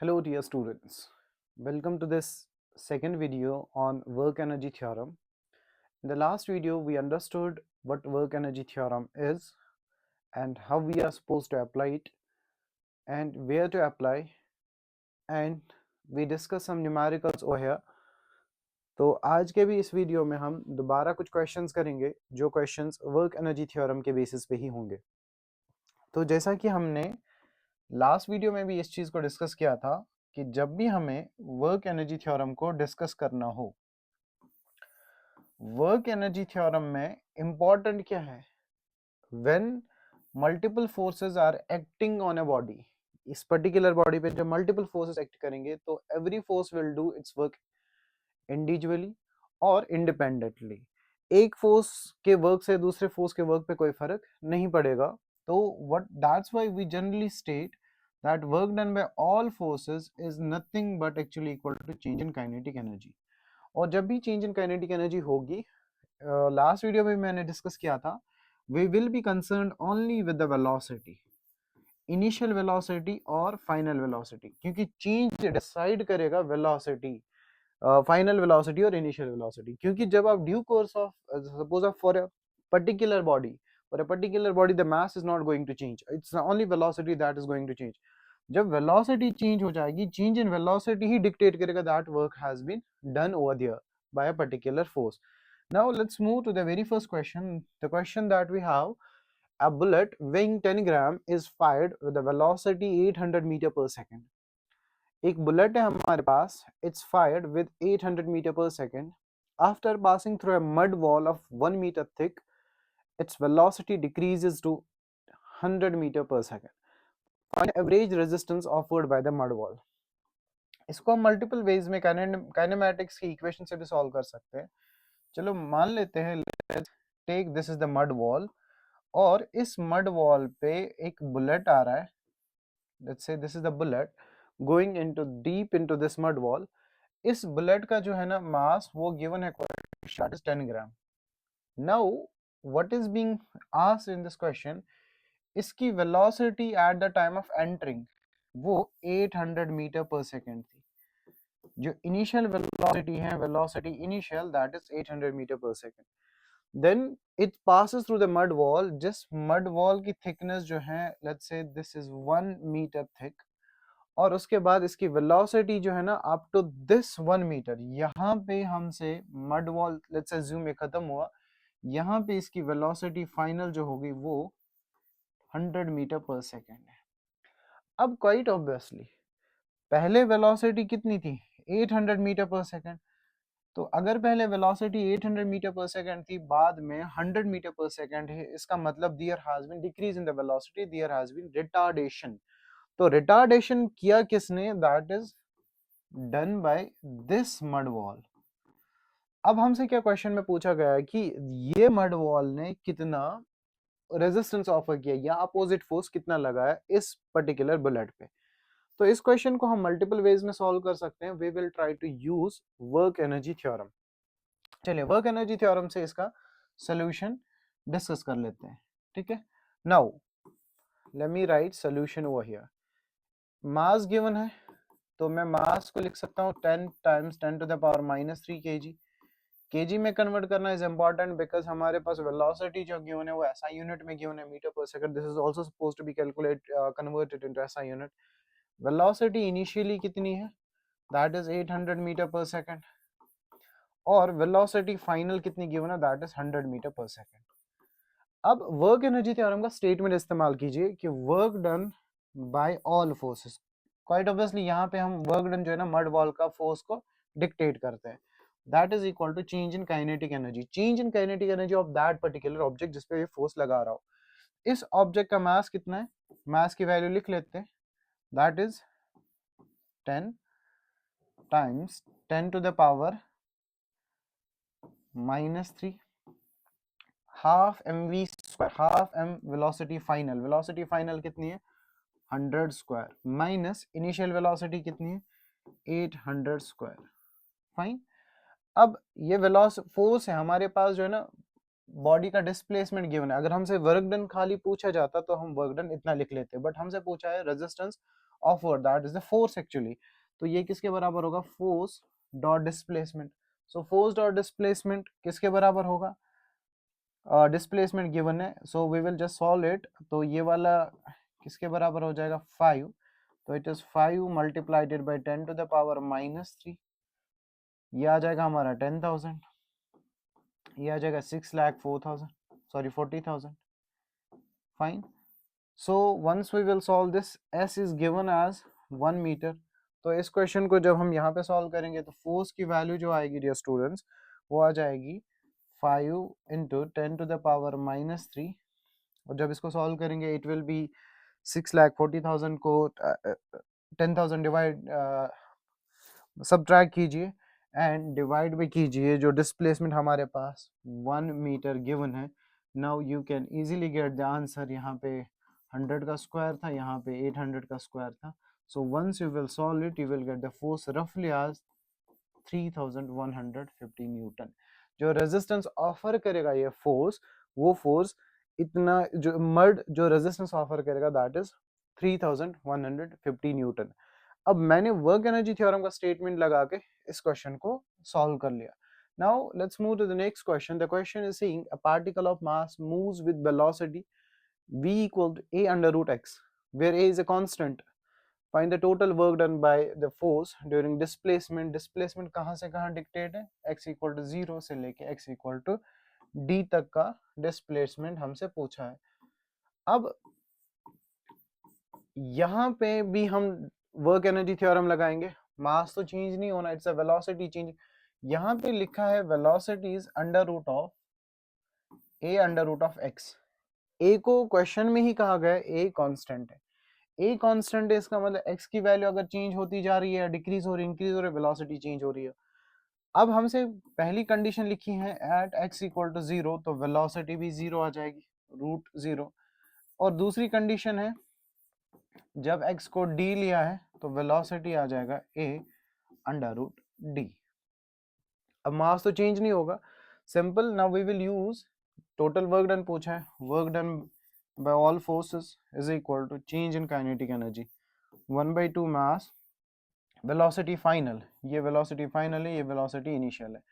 Hello dear students, welcome to this second video on work energy theorem. In the last video we understood what work energy theorem is and how we are supposed to apply it and where to apply, and we discussed some numericals over here. तो आज के भी इस video में हम दोबारा कुछ questions करेंगे जो क्वेश्चंस वर्क एनर्जी थ्योरम के बेसिस पे ही होंगे। तो जैसा कि हमने लास्ट वीडियो में भी इस चीज़ को डिस्कस किया था कि जब भी हमें वर्क एनर्जी थ्योरम को डिस्कस करना हो, वर्क एनर्जी थ्योरम में इंपॉर्टेंट क्या है, when multiple forces are acting on a body, इस पर्टिकुलर बॉडी पे जब मल्टीपल फोर्सेस एक्ट करेंगे तो every force will do its work individually और इंडिपेंडेंटली। एक फोर्स के वर्क से दूसरे फोर्स के वर्क पे कोई फर्क नहीं पड़ेगा। तो what that's why we generally state that work done by all forces is nothing but actually equal to change in kinetic energy. और जब भी चेंज इन काइनेटिक एनर्जी होगी, लास्ट वीडियो में मैंने डिस्कस किया था, we will be concerned only with the velocity, initial velocity और final velocity, क्योंकि चेंज डिसाइड करेगा वेलोसिटी, फाइनल वेलोसिटी और इनिशियल वेलोसिटी। क्योंकि जब आप due course of suppose of for a particular body the mass is not going to change, it's only velocity that is going to change. जब velocity change हो जाएगी, change in velocity ही dictate करेगा that work has been done over there by a particular force. Now let's move to the very first question. The question that we have, a bullet weighing 10 gram is fired with a velocity 800 meter per second. एक bullet है हमारे पास, it's fired with 800 metre per second. After passing through a mud wall of 1 metre thick, its velocity decreases to 100 meter per second. Find average resistance offered by the mud wall. इसको हम multiple ways में kinematics की equation से भी solve कर सकते हैं। चलो मान लेते हैं, let's take this is the mud wall, और इस मड वॉल पे एक बुलेट आ रहा है। Let's say this is the bullet going into deep into this mud wall. इस बुलेट का जो है ना मास, वो गिवन है that is 10 gram. Now what is being asked in this question, इसकी velocity at the time of entering वो 800 metre per second थी। जो इनिशियल वेलोसिटी है, velocity initial that is 800 metre per second. Then it passes through the mud wall. जिस mud wall की thickness जो है, let's say this is 1 metre thick, और उसके बाद इसकी वेलोसिटी जो है ना अप टू दिस 1 मीटर, यहाँ पे हमसे मड वॉल लेट्स अज्यूम ये खत्म हुआ, यहाँ पे इसकी वेलोसिटी फाइनल जो होगी वो 100 मीटर पर सेकेंड है। अब क्वाइट ऑब्वियसली पहले वेलोसिटी कितनी थी, 800 मीटर पर सेकेंड। तो अगर पहले वेलोसिटी 800 मीटर पर सेकेंड थी, बाद में 100 मीटर पर सेकेंड है, इसका मतलब there has been decrease in the velocity, there has been retardation. तो रिटार्डेशन किया किसने, that is done by this mud wall. अब हमसे क्या क्वेश्चन में पूछा गया है कि ये मड वॉल ने कितना रेजिस्टेंस ऑफर किया या अपोजिट फोर्स कितना लगाया इस पर्टिकुलर बुलेट पे। तो इस क्वेश्चन को हम मल्टीपल वेज में सॉल्व कर सकते हैं। We will try to use work energy theorem. चलिए वर्क एनर्जी थ्योरम से इसका सोल्यूशन डिस्कस कर लेते हैं, ठीक है। Now let me write solution over here. Mass given है, तो मैं मास को लिख सकता हूँ 10 times 10 to the power -3 kg। KG में कन्वर्ट करना इज इंपॉर्टेंट बिकॉज हमारे पास वेलोसिटी जो गिवन है वो एसआई यूनिट में गिवन है, metre per second. This is also supposed to be calculate converted into SI unit. Velocity initially कितनी है, that is 800 metre per second, और वेलोसिटी फाइनल कितनी गिवन है, that is 100 metre per second. अब work energy theorem का statement इस्तेमाल कीजिए कि work done by all forces. Quite obviously यहाँ पे हम वर्क डन जो है ना मड वॉल का फोर्स को डिक्टेट करते हैं, that is equal to change in kinetic energy, change in kinetic energy of that particular object जिस पे ये फोर्स लगा रहा हो। इस ऑब्जेक्ट का मास कितना है, मास की वैल्यू लिख लेते हैं, that is 10 times 10 to the power -3, half M V square, half M velocity final, velocity final कितनी है 100 स्क्वायर, माइनस इनिशियल वेलोसिटी कितनी है 800 स्क्वायर। फाइन। अब ये फोर्स है हमारे पास जो है ना, बॉडी का डिस्प्लेसमेंट गिवन है। अगर हमसे वर्क डन खाली पूछा जाता तो हम वर्क डन इतना लिख लेते, बट हमसे पूछा है resistance offered, that is the force actually. तो ये किसके बराबर होगा, force dot displacement. So force dot displacement किसके बराबर होगा, डिस्प्लेसमेंट गिवन है, so we will just solve it. तो ये वाला किसके बराबर हो जाएगा 5, तो इट इज 5 मल्टीप्लाइडेड बाई 10⁻³ ये आ जाएगा हमारा 10,000, ये आ जाएगा 6,04,000, sorry 40,000। Fine. So once we will solve this, s is given as 1 metre. तो इस क्वेश्चन को जब हम यहाँ पे सॉल्व करेंगे तो फोर्स की वैल्यू जो आएगी डियर स्टूडेंट्स, वो आ जाएगी 5 इंटू 10⁻³ और जब इसको सॉल्व करेंगे इट विल बी 6,40,000 को 10,000 डिवाइड सब्ट्रैक्ट कीजिए एंड डिवाइड भी कीजिए, जो डिस्प्लेसमेंट हमारे पास 1 मीटर गिवन है। Now you can easily get the answer. यहाँ पे 100 का स्क्वायर था, यहाँ पे 800 का स्क्वायर था। So once you will solve it you will get the force रफली एज 3150 न्यूटन। जो रेजिस्टेंस ऑफर करेगा ये फोर्स, वो फोर्स इतना जो मर्ड जो रेजिस्टेंस ऑफर करेगा दैट इज 3150 न्यूटन। अब मैंने वर्क एनर्जी थ्योरम का स्टेटमेंट लगा के इस क्वेश्चन को सॉल्व कर लिया। Now let's move to the next question. The question is saying a particle of mass moves with velocity v equal to a under root x where a is a constant. Find the total work done by the force during displacement. Displacement कहाँ से कहाँ dictate है, x equal to 0 से लेके x equal to d तक का displacement हमसे पूछा है। अब यहाँ पे भी हम वर्क एनर्जी थ्योरम लगाएंगे। मास तो चेंज नहीं होना, इट्स अ वेलोसिटी चेंज। यहाँ पे लिखा है velocity is under root of a under root of x। a को क्वेश्चन में ही कहा गया a कांस्टेंट है, a कांस्टेंट है, इसका मतलब x की वैल्यू अगर चेंज होती जा रही है, डिक्रीज हो रही है, इंक्रीज हो रही है, वेलोसिटी चेंज हो रही है। अब हमसे पहली कंडीशन लिखी है एट x इक्वल टू 0, तो वेलोसिटी भी 0 आ जाएगी, रूट 0। और दूसरी कंडीशन है जब x को d लिया है तो वेलोसिटी आ जाएगा a अंडर रूट d। अब मास तो चेंज नहीं होगा, simple. Now we will use total work done पूछा है, work done by all forces is equal to change in kinetic energy 1/2 mass velocity final. ये वेलोसिटी फाइनल है, ये वेलोसिटी इनिशियल है,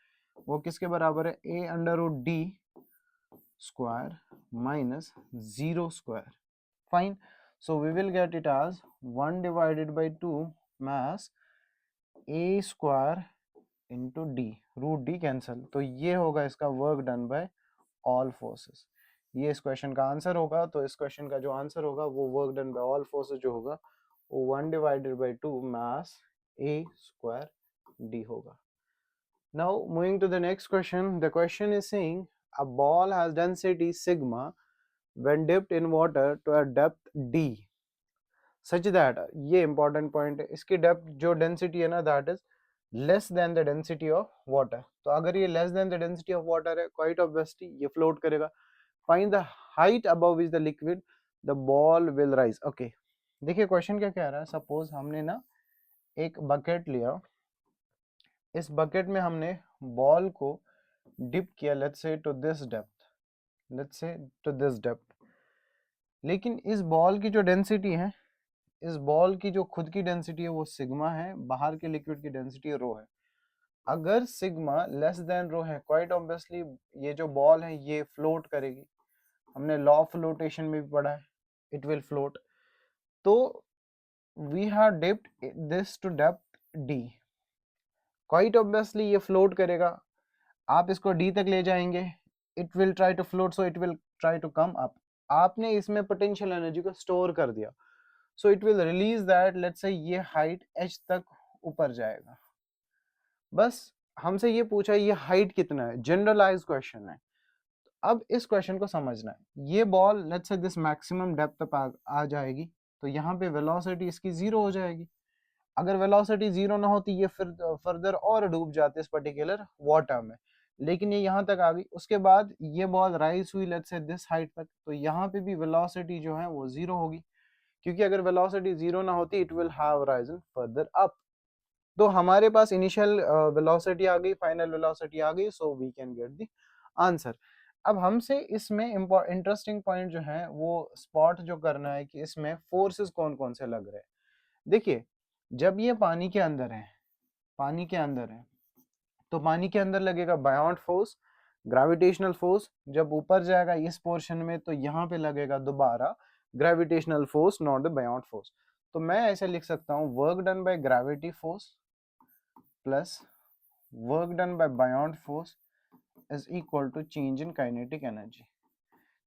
वो किसके बराबर है, a under root d square minus 0 square. Fine. So we will get it as 1 divided by 2 mass a square into D, root D cancel, तो ये होगा इसका work done by all forces. ये इस क्वेश्चन का आंसर होगा। तो इस क्वेश्चन का जो आंसर होगा वो work done by all forces जो होगा वो 1 divided by 2 mass a square d होगा। Now moving to the next question, the question is saying a ball has density sigma when dipped in water to a depth d such that, ये important point है, इसकी depth जो density है ना that is less than the density of water। तो अगर ये less than the density of water है, quite obviously ये float करेगा। Find the height above which the liquid the ball will rise। okay, देखिए क्वेश्चन क्या कह रहा है, सपोज हमने ना एक बकेट लिया, इस बकेट में हमने बॉल को डिप किया, let's say to this depth, let's say to this depth. लेकिन इस बॉल की जो डेंसिटी है, इस बॉल की जो खुद की डेंसिटी है वो सिग्मा है, बाहर के लिक्विड की डेंसिटी रो है। अगर सिग्मा लेस देन रो है, क्वाइट ऑब्वियसली ये जो बॉल है ये फ्लोट करेगी। हमने लॉ ऑफ फ्लोटेशन में भी पढ़ा है, इट विल फ्लोट। तो we have dipped this to depth D, quite obviously ये फ्लोट करेगा। आप इसको डी तक ले जाएंगे, it will try to float, so it will try to come up. आपने इसमें पोटेंशियल एनर्जी को स्टोर कर दिया, so it will release that, let's say ये हाइट h तक ऊपर जाएगा। बस हमसे ये पूछा ये हाइट कितना है, जनरलाइज क्वेश्चन है। अब इस क्वेश्चन को समझना है, ये ball let's say this maximum depth तक आ जाएगी, तो यहाँ पे वेलोसिटी इसकी 0 हो जाएगी। अगर वेलोसिटी 0 ना होती ये फिर फर्दर और डूब जाते इस पर्टिकुलर वाटर में, लेकिन ये यहाँ तक आ गई। उसके बाद ये बॉल राइज हुई लेट्स से दिस हाइट तक, तो यहाँ पे भी वेलोसिटी जो है वो 0 होगी, क्योंकि अगर वेलोसिटी 0 ना होती it will have Ryzen further up. तो हमारे पास इनिशियल वेलोसिटी आ गई, फाइनल वेलोसिटी आ गई, so we can get the answer. अब हमसे इसमें इंटरेस्टिंग पॉइंट जो है वो स्पॉट जो करना है कि इसमें फोर्सेस कौन कौन से लग रहे हैं। देखिए जब ये पानी के अंदर है, पानी के अंदर है, तो पानी के अंदर लगेगा बायोंट फोर्स, ग्रेविटेशनल फोर्स। जब ऊपर जाएगा इस पोर्शन में तो यहाँ पे लगेगा दोबारा gravitational force, not the buoyant force. तो मैं ऐसे लिख सकता हूँ work done by gravity force plus work done by buoyant force is equal to change in kinetic energy.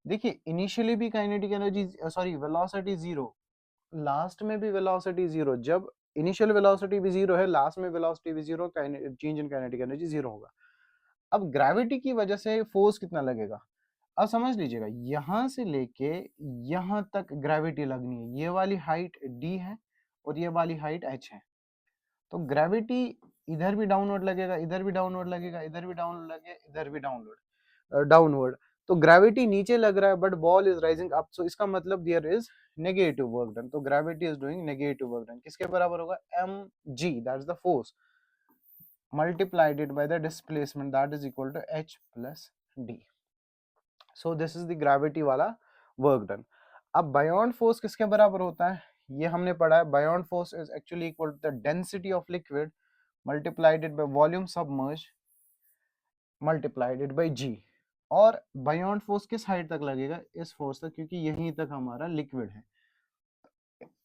देखिए इनिशियली भी kinetic energy sorry velocity zero, last में भी वेलोसिटी जीरो। जब इनिशियल वेलोसिटी भी जीरो है, लास्ट में velocity भी zero, change in kinetic energy zero होगा। अब ग्रेविटी की वजह से फोर्स कितना लगेगा, अब समझ लीजिएगा यहां से लेके यहां तक ग्रेविटी लगनी है। ये वाली हाइट d है और ये वाली हाइट h है, तो ग्रेविटी इधर भी डाउनवर्ड लगेगा, इधर भी डाउनवर्ड लगेगा, इधर भी डाउनवर्ड लगेगा, इधर भी डाउनवर्ड। तो ग्रेविटी नीचे लग रहा है but ball is rising up, so इसका मतलब there is negative work done. तो gravity is doing negative work done. किसके बराबर होगा, mg, that is the force, multiplied it by the displacement, that is equal to h plus d. So this is the gravity वाला work done. अब buoyant force किसके बराबर होता है, ये हमने पढ़ा है। buoyant force is actually equal to the density of liquid multiplied it by volume submerged multiplied it by g। और buoyant force किस हाइट तक लगेगा, इस फोर्स तक, क्योंकि यहीं तक हमारा लिक्विड है,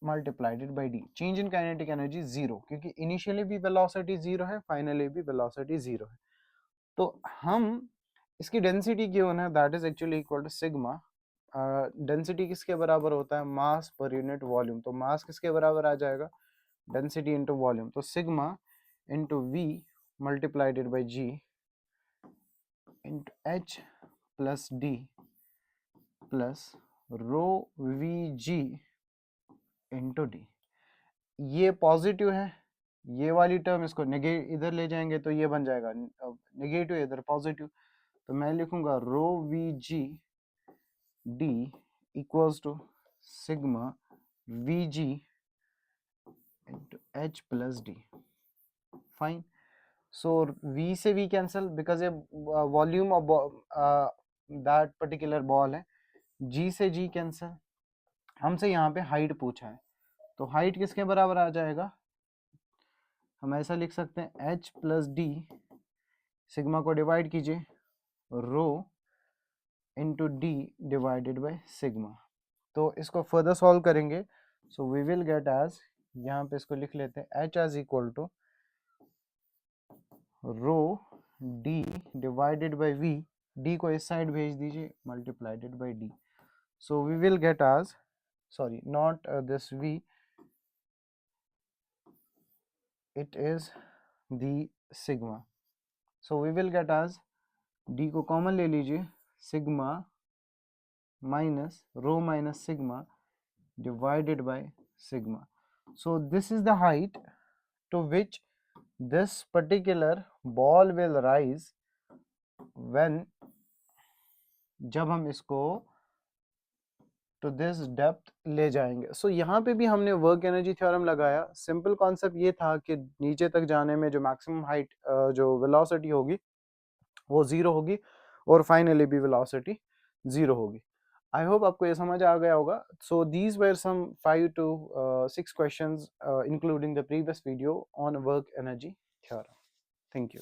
multiplied it by D. Change in kinetic energy zero, क्योंकि इनिशियली भी वेलोसिटी जीरो है, फाइनली भी वेलोसिटी जीरो है। तो हम इसकी डेंसिटी गिवन है, that is actually equal to sigma. Density किसके बराबर होता है, मास पर यूनिट वॉल्यूम। तो मास किसके बराबर आ जाएगा, डेंसिटी इंटू वॉल्यूम। तो sigma into V multiplied by G into H plus D plus rho we ji into D. ये पॉजिटिव है, ये वाली टर्म इसको इधर ले जाएंगे तो ये बन जाएगा नेगेटिव, इधर पॉजिटिव। तो मैं लिखूंगा rho we g d equals to sigma v ji into H plus d. Fine. So v से v कैंसिल, बिकॉज ये volume of that particular ball है। g से g कैंसिल, हमसे यहाँ पे हाइट पूछा है, तो हाइट किसके बराबर आ जाएगा, हम ऐसा लिख सकते हैं h प्लस डी, सिग्मा को डिवाइड कीजिए, rho into d divided by sigma. तो इसको फर्दर सॉल्व करेंगे, so we will get as, यहाँ पे इसको लिख लेते हैं h as equal to rho d divided by v, d को इस साइड भेज दीजिए, multiplied by d. So we will get as, sorry not this v, it is the sigma। so we will get as d को common ले लीजिए, sigma minus rho minus sigma divided by sigma. so this is the height to which this particular ball will rise when, जब हम इसको तो this depth ले जाएंगे। सो यहाँ पे भी हमने वर्क एनर्जी थ्योरम लगाया। सिंपल कॉन्सेप्ट ये था कि नीचे तक जाने में जो मैक्सिमम हाइट जो वेलोसिटी होगी वो जीरो होगी और फाइनली भी वेलोसिटी जीरो होगी। आई होप आपको ये समझ आ गया होगा। So these were some 5 to 6 questions including the previous video on work energy theorem. Thank you.